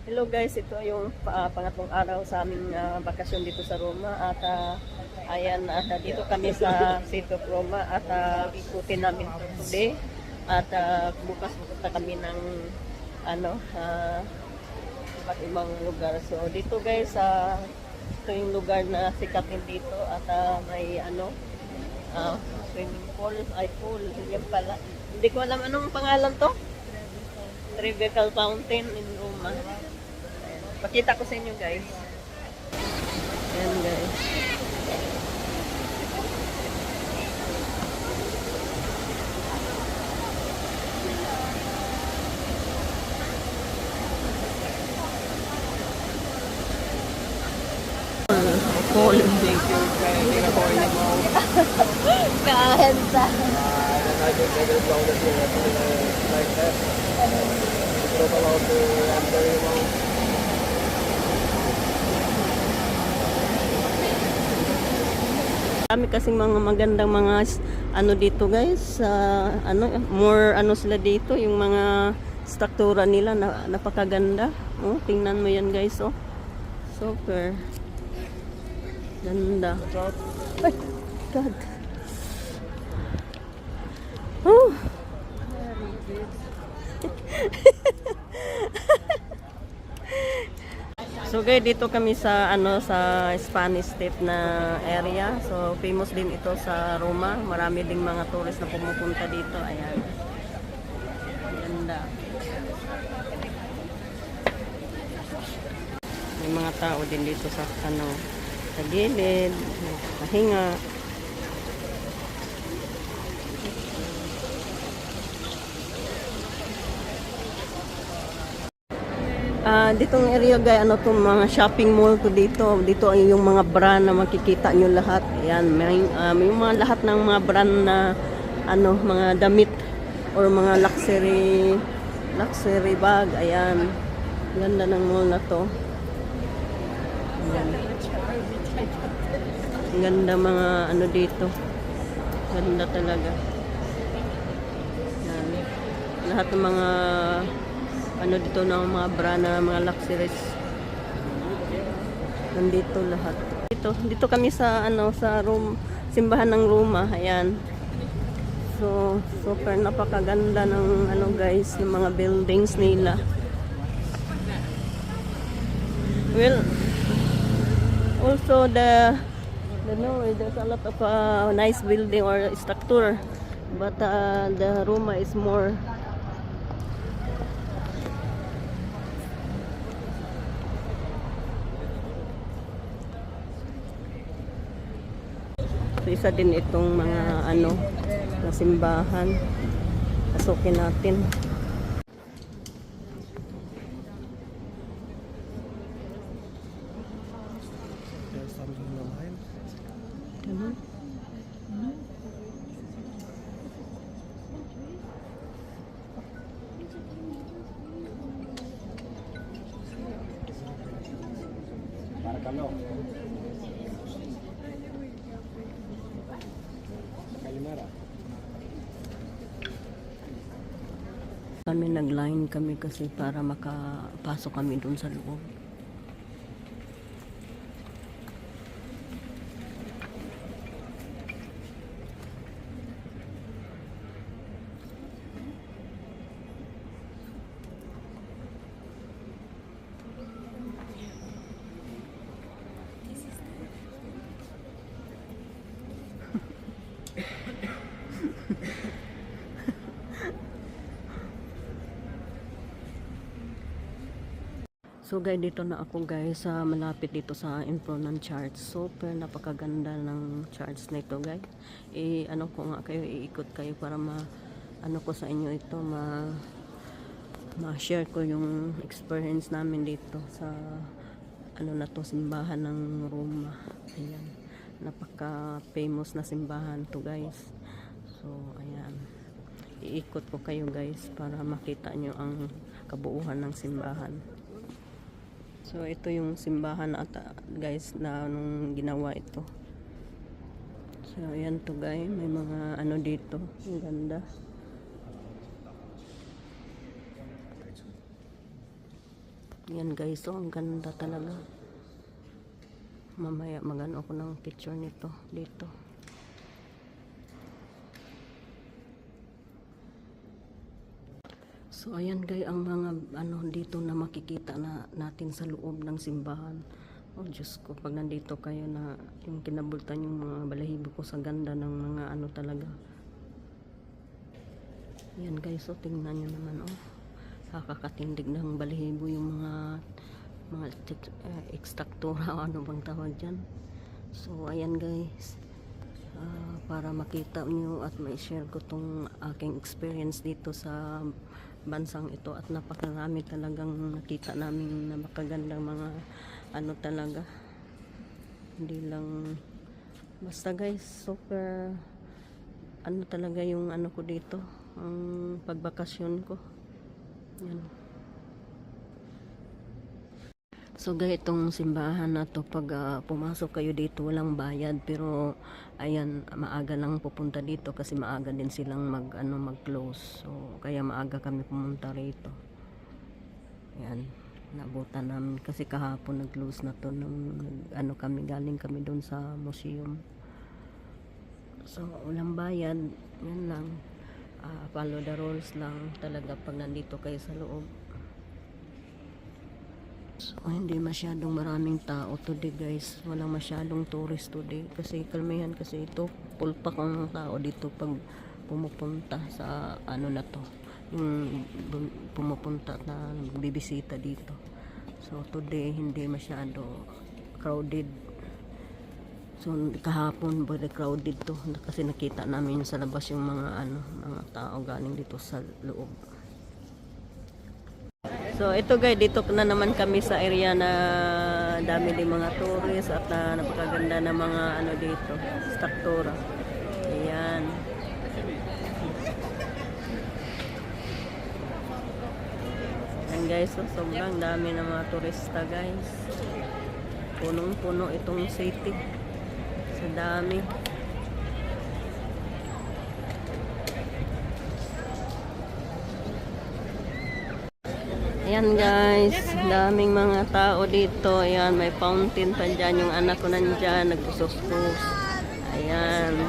Hello guys, ito yung pangatlong araw sa aming bakasyon dito sa Roma at ayan, dito kami sa City of Roma at ikutin namin today at bukas pupunta kami ng ano, iba't ibang lugar. So dito guys, ito yung lugar na sikat din dito at may swimming pool, yan pala. Hindi ko alam anong pangalan to. Trivial Fountain in Roma. Pakita ko sa inyo guys. Ayan guys. Pool. Kain sa. Kami kasing mga magandang mga ano dito guys, more sila dito, yung mga struktura nila napakaganda. Oh, tingnan mo yan guys, oh. Super ganda. Ay, God. Oh. So guys, dito kami sa sa Spanish Step na area. So famous din ito sa Roma. Marami ding mga tourist na pumupunta dito. Ayan. Ganda. May mga tao din dito sa sa gilid, pahinga. Ditong area guys, tong mga shopping mall to dito. Dito ay yung mga brand na makikita nyo lahat. Ayan, may mga lahat ng mga brand na mga damit or mga luxury bag. Ayan. Ganda ng mall na to. Ayan. Ganda mga dito. Ganda talaga. Ayan. Lahat ng mga dito ng mga brand na mga luxuries. Nandito lahat. Dito kami sa sa simbahan ng Roma. Ayan. So super napakaganda ng guys, ng mga buildings nila. Well, also there's a lot of nice building or structure, but the Roma is more. So, isa din itong mga na simbahan. Pasukin natin. Kami nag-line kami kasi para makapasok kami dun sa loob. So guys, dito na ako guys, malapit dito sa info ng church. Super napakaganda ng church na ito guys. Ko nga kayo, iikot kayo para ko sa inyo ito, ma-share ko yung experience namin dito sa na to, simbahan ng Roma. Ayan. Napaka famous na simbahan to guys. So ayan. Iikot ko kayo guys para makita nyo ang kabuuhan ng simbahan. So ito yung simbahan guys na nung ginawa ito. So ayan to guys, may mga dito, ang ganda. Yan guys, so ang ganda talaga. Mamaya magano ako ng picture nito dito. So ayan guys, ang mga ano dito na makikita na natin sa loob ng simbahan. Oh Diyos ko, pag nandito kayo na yung kinabultan yung mga balahibo ko sa ganda ng mga ano talaga. Yan guys, so tingnan nyo naman oh. Nakakatindig ng balahibo yung mga ekstruktura o ano bang tawag dyan. So ayan guys, para makita nyo at ma-share ko tong aking experience dito sa bansang ito, at napakarami talagang nakita namin na makagandang mga ano talaga, hindi lang basta guys, super ano talaga yung ano ko dito, ang pagbakasyon ko. Yan. So guys, itong simbahan na to, pag pumasok kayo dito walang bayad, pero ayan, maaga lang pupunta dito kasi maaga din silang mag-close. So kaya maaga kami pumunta rito. Ayan, nabutan namin kasi kahapon nag-close na to nung kami, galing kami doon sa museum. So walang bayad, yan lang. Follow the rules lang talaga pag nandito kayo sa loob. So, hindi masyadong maraming tao today guys, walang masyadong tourist today kasi kalmihan, kasi ito full pack ang tao dito pag pumupunta sa ano na to, yung pumupunta na bibisita dito. So today hindi masyado crowded. So kahapon very crowded to kasi nakita namin sa labas yung mga mga tao galing dito sa loob. So ito guys, dito na naman kami sa area na dami din mga tourists at napakaganda na mga ano dito, struktura. Ayan. Ayan guys, so sobrang dami ng mga turista guys. Punong-puno itong city. Sa dami. Ayan guys, daming mga tao dito. Ayan, may fountain pa dyan. Yung anak ko nandyan, nagpusos-pus. Ayan.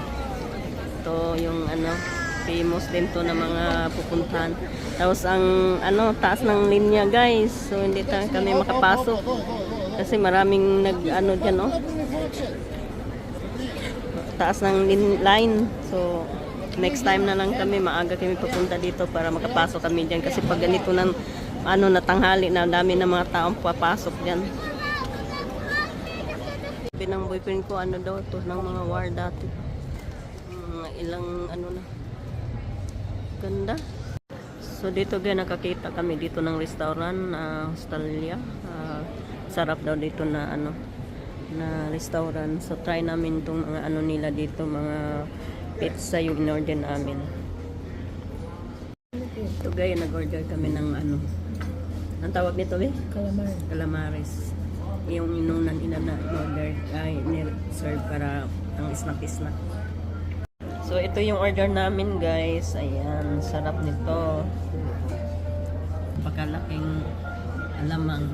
Ito yung famous din to na mga pupuntahan. Tapos ang taas ng linya guys. So hindi kami makapasok. Kasi maraming dyan oh. Taas ng line. So next time na lang kami, maaga kami pupunta dito para makapasok kami dyan. Kasi pag ganito ng na tanghali na, dami na mga taong papasok dyan. Pinang boyfriend ko daw to ng mga war dati, mga ilang na ganda. So dito guys, nakakita kami dito ng restaurant na Hostelria. Sarap daw dito na na restaurant. So try namin tong mga nila dito, mga pizza yung in-order namin. Ito guys, nag-order kami ng ang tawag nito calamares. Yung inunan order ay serve para ang snack. So ito yung order namin guys. Ayan, sarap nito. Pagkalaking alamang.